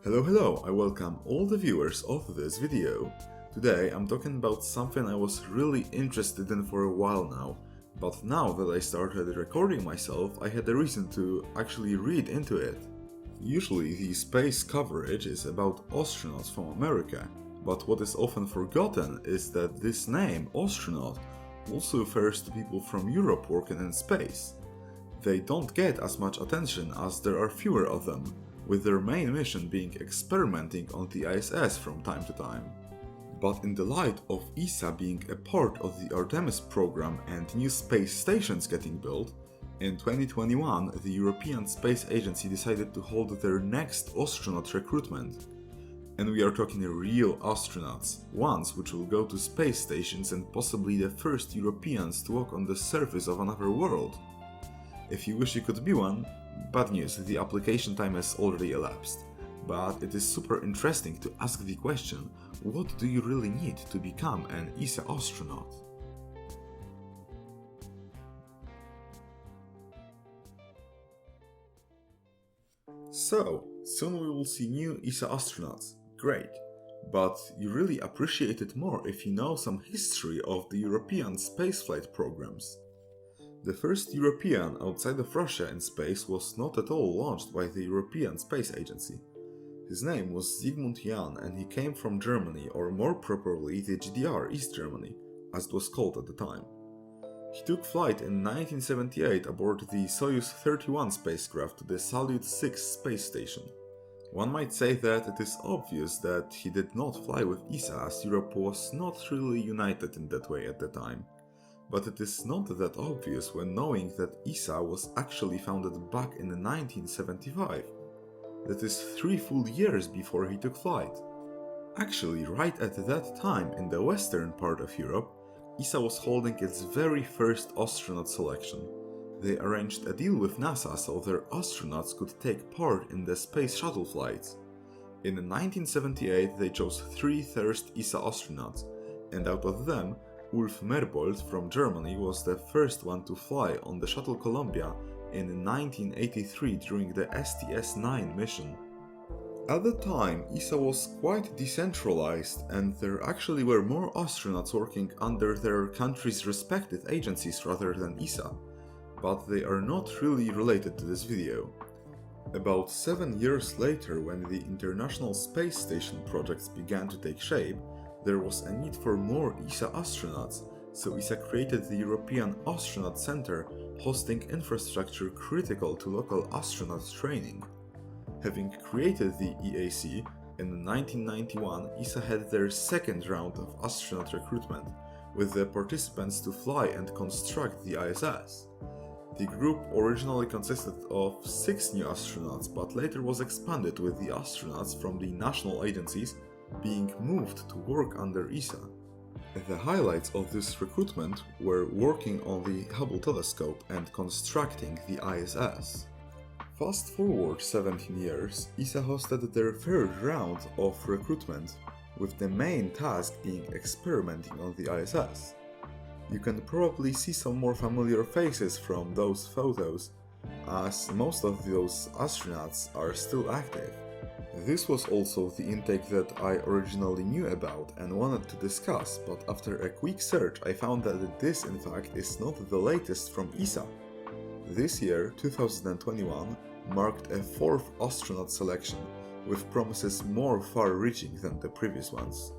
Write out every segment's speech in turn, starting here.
Hello, I welcome all the viewers of this video. Today I'm talking about something I was really interested in for a while now, but now that I started recording myself, I had a reason to actually read into it. Usually the space coverage is about astronauts from America, but what is often forgotten is that this name, astronaut, also refers to people from Europe working in space. They don't get as much attention as there are fewer of them, with their main mission being experimenting on the ISS from time to time. But in the light of ESA being a part of the Artemis program and new space stations getting built, in 2021 the European Space Agency decided to hold their next astronaut recruitment. And we are talking real astronauts, ones which will go to space stations and possibly the first Europeans to walk on the surface of another world. If you wish you could be one, bad news, the application time has already elapsed. But it is super interesting to ask the question, what do you really need to become an ESA astronaut? So, soon we will see new ESA astronauts. Great. But you really appreciate it more if you know some history of the European spaceflight programs. The first European outside of Russia in space was not at all launched by the European Space Agency. His name was Zygmunt Jan and he came from Germany, or more properly the GDR, East Germany, as it was called at the time. He took flight in 1978 aboard the Soyuz 31 spacecraft to the Salyut 6 space station. One might say that it is obvious that he did not fly with ESA, as Europe was not really united in that way at the time. But it is not that obvious when knowing that ESA was actually founded back in 1975. That is 3 full years before he took flight. Actually, right at that time in the western part of Europe, ESA was holding its very first astronaut selection. They arranged a deal with NASA so their astronauts could take part in the space shuttle flights. In 1978 they chose 3 first ESA astronauts, and out of them, Ulf Merbold from Germany was the first one to fly on the Shuttle Columbia in 1983 during the STS-9 mission. At the time, ESA was quite decentralized and there actually were more astronauts working under their country's respective agencies rather than ESA, but they are not really related to this video. About 7 years later, when the International Space Station projects began to take shape, there was a need for more ESA astronauts, so ESA created the European Astronaut Center, hosting infrastructure critical to local astronaut training. Having created the EAC, in 1991 ESA had their second round of astronaut recruitment, with the participants to fly and construct the ISS. The group originally consisted of 6 new astronauts, but later was expanded with the astronauts from the national agencies being moved to work under ESA. The highlights of this recruitment were working on the Hubble telescope and constructing the ISS. Fast forward 17 years, ESA hosted their third round of recruitment, with the main task being experimenting on the ISS. You can probably see some more familiar faces from those photos, as most of those astronauts are still active. This was also the intake that I originally knew about and wanted to discuss, but after a quick search I found that this in fact is not the latest from ESA. This year, 2021, marked a 4th astronaut selection, with promises more far-reaching than the previous ones.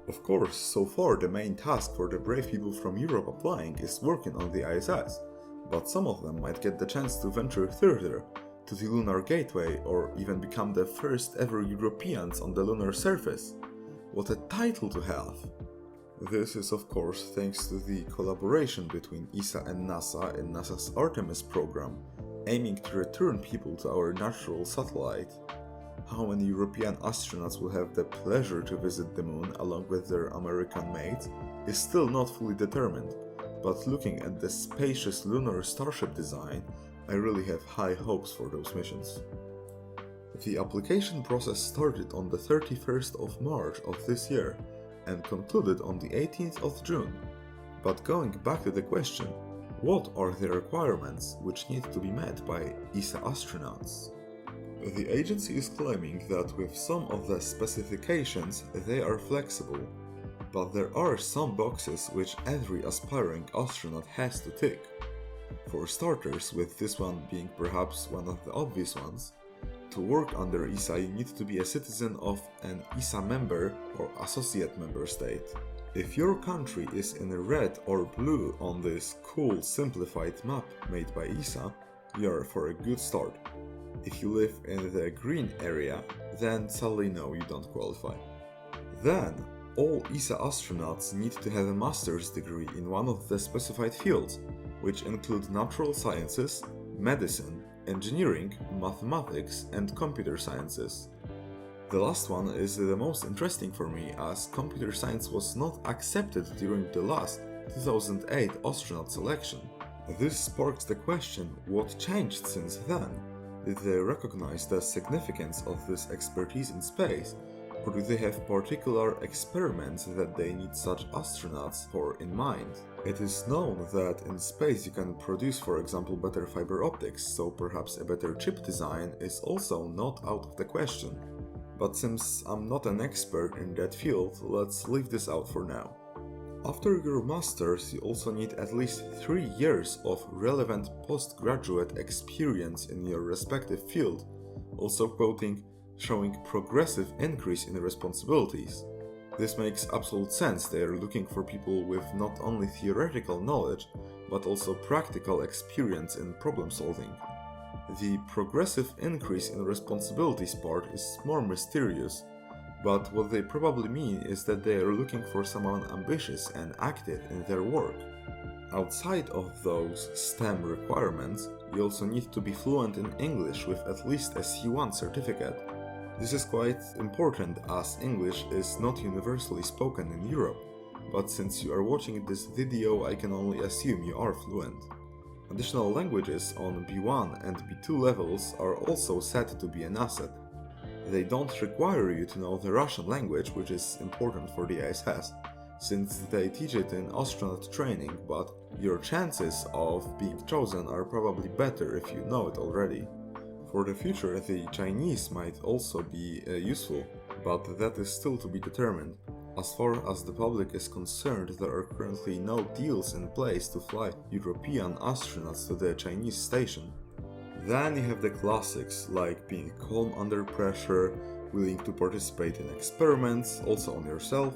Of course, so far the main task for the brave people from Europe applying is working on the ISS, but some of them might get the chance to venture further, to the Lunar Gateway, or even become the first ever Europeans on the lunar surface. What a title to have! This is of course thanks to the collaboration between ESA and NASA in NASA's Artemis program, aiming to return people to our natural satellite. How many European astronauts will have the pleasure to visit the moon along with their American mates is still not fully determined, but looking at the spacious lunar starship design, I really have high hopes for those missions. The application process started on the 31st of March of this year and concluded on the 18th of June. But going back to the question, what are the requirements which need to be met by ESA astronauts? The agency is claiming that with some of the specifications they are flexible, but there are some boxes which every aspiring astronaut has to tick. For starters, with this one being perhaps one of the obvious ones, to work under ESA you need to be a citizen of an ESA member or associate member state. If your country is in red or blue on this cool simplified map made by ESA, you're for a good start. If you live in the green area, then sadly no, you don't qualify. Then, all ESA astronauts need to have a master's degree in one of the specified fields, which include natural sciences, medicine, engineering, mathematics, and computer sciences. The last one is the most interesting for me, as computer science was not accepted during the last 2008 astronaut selection. This sparks the question, what changed since then? Did they recognize the significance of this expertise in space, or do they have particular experiments that they need such astronauts for in mind? It is known that in space you can produce, for example, better fiber optics, so perhaps a better chip design is also not out of the question. But since I'm not an expert in that field, let's leave this out for now. After your master's, you also need at least 3 years of relevant postgraduate experience in your respective field, also quoting, showing progressive increase in responsibilities. This makes absolute sense. They are looking for people with not only theoretical knowledge, but also practical experience in problem solving. The progressive increase in responsibilities part is more mysterious, but what they probably mean is that they are looking for someone ambitious and active in their work. Outside of those STEM requirements, you also need to be fluent in English with at least a C1 certificate. This is quite important as English is not universally spoken in Europe, but since you are watching this video I can only assume you are fluent. Additional languages on B1 and B2 levels are also said to be an asset. They don't require you to know the Russian language, which is important for the ISS, since they teach it in astronaut training, but your chances of being chosen are probably better if you know it already. For the future, the Chinese might also be useful, but that is still to be determined. As far as the public is concerned, there are currently no deals in place to fly European astronauts to the Chinese station. Then you have the classics, like being calm under pressure, willing to participate in experiments, also on yourself,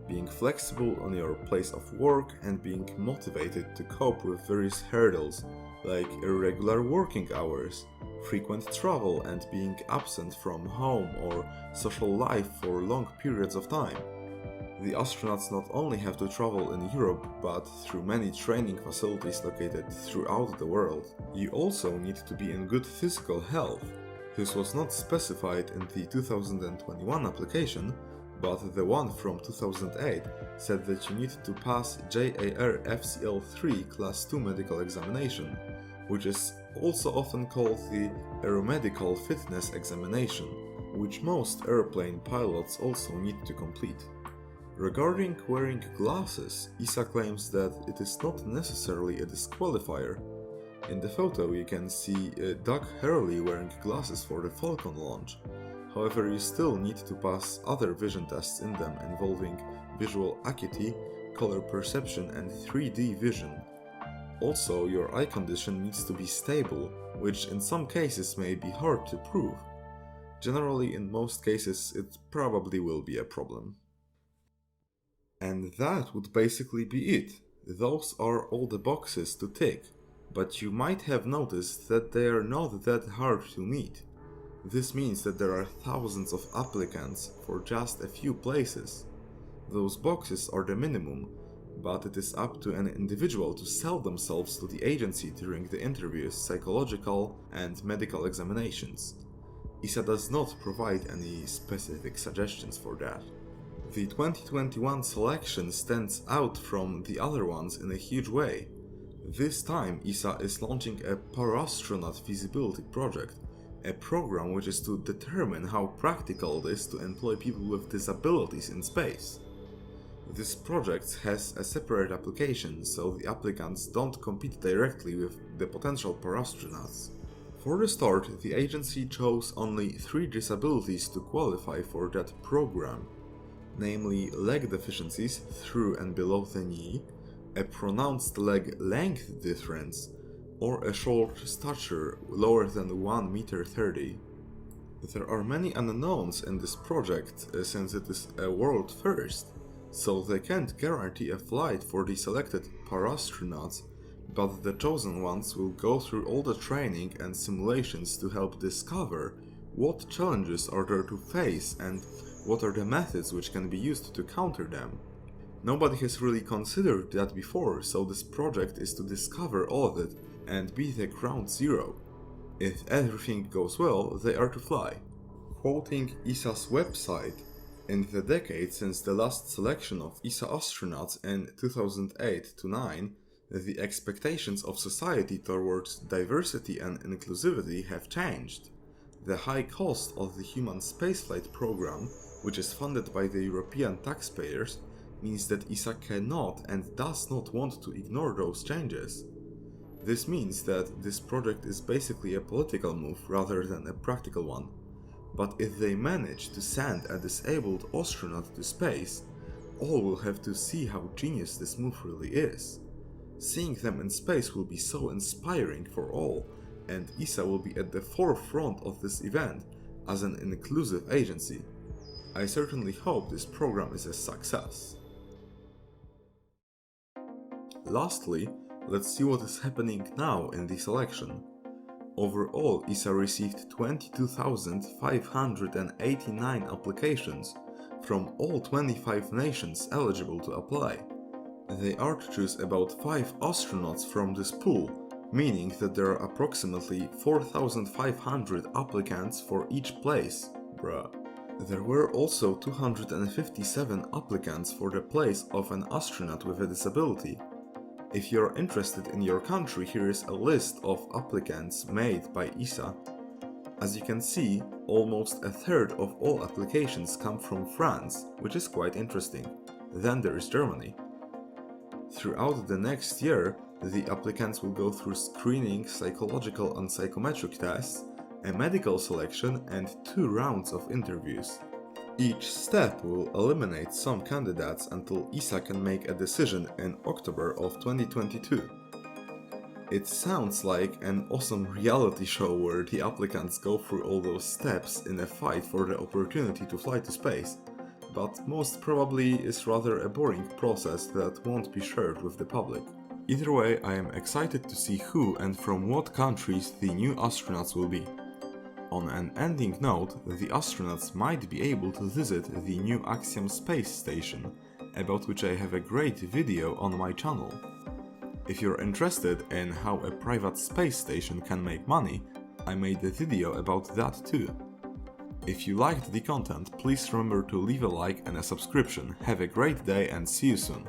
being flexible on your place of work, and being motivated to cope with various hurdles, like irregular working hours, frequent travel, and being absent from home or social life for long periods of time. The astronauts not only have to travel in Europe, but through many training facilities located throughout the world. You also need to be in good physical health. This was not specified in the 2021 application, but the one from 2008 said that you need to pass JAR FCL3 Class 2 medical examination, which is also often called the Aeromedical Fitness Examination, which most airplane pilots also need to complete. Regarding wearing glasses, ESA claims that it is not necessarily a disqualifier. In the photo you can see Doug Hurley wearing glasses for the Falcon launch. However, you still need to pass other vision tests in them involving visual acuity, color perception and 3D vision. Also, your eye condition needs to be stable, which in some cases may be hard to prove. Generally, in most cases, it probably will be a problem. And that would basically be it. Those are all the boxes to tick, but you might have noticed that they are not that hard to meet. This means that there are thousands of applicants for just a few places. Those boxes are the minimum, but it is up to an individual to sell themselves to the agency during the interviews, psychological and medical examinations. ESA does not provide any specific suggestions for that. The 2021 selection stands out from the other ones in a huge way. This time ESA is launching a Parastronaut feasibility project, a program which is to determine how practical it is to employ people with disabilities in space. This project has a separate application, so the applicants don't compete directly with the potential parastronauts. For the start, the agency chose only 3 disabilities to qualify for that program, namely leg deficiencies through and below the knee, a pronounced leg length difference, or a short stature lower than 1 meter 30. There are many unknowns in this project since it is a world first, so they can't guarantee a flight for the selected Parastronauts, but the chosen ones will go through all the training and simulations to help discover what challenges are there to face and what are the methods which can be used to counter them. Nobody has really considered that before, so this project is to discover all of it and be the ground zero. If everything goes well, they are to fly. Quoting ESA's website, in the decade since the last selection of ESA astronauts in 2008-9, the expectations of society towards diversity and inclusivity have changed. The high cost of the human spaceflight program, which is funded by the European taxpayers, means that ESA cannot and does not want to ignore those changes. This means that this project is basically a political move rather than a practical one. But if they manage to send a disabled astronaut to space, all will have to see how genius this move really is. Seeing them in space will be so inspiring for all, and ESA will be at the forefront of this event as an inclusive agency. I certainly hope this program is a success. Lastly, let's see what is happening now in the selection. Overall, ESA received 22,589 applications from all 25 nations eligible to apply. They are to choose about 5 astronauts from this pool, meaning that there are approximately 4,500 applicants for each place. Bruh. There were also 257 applicants for the place of an astronaut with a disability. If you're interested in your country, here is a list of applicants made by ESA. As you can see, almost a third of all applications come from France, which is quite interesting. Then there is Germany. Throughout the next year, the applicants will go through screening, psychological and psychometric tests, a medical selection and 2 rounds of interviews. Each step will eliminate some candidates until ESA can make a decision in October of 2022. It sounds like an awesome reality show where the applicants go through all those steps in a fight for the opportunity to fly to space, but most probably is rather a boring process that won't be shared with the public. Either way, I am excited to see who and from what countries the new astronauts will be. On an ending note, the astronauts might be able to visit the new Axiom space station, about which I have a great video on my channel. If you're interested in how a private space station can make money, I made a video about that too. If you liked the content, please remember to leave a like and a subscription. Have a great day and see you soon.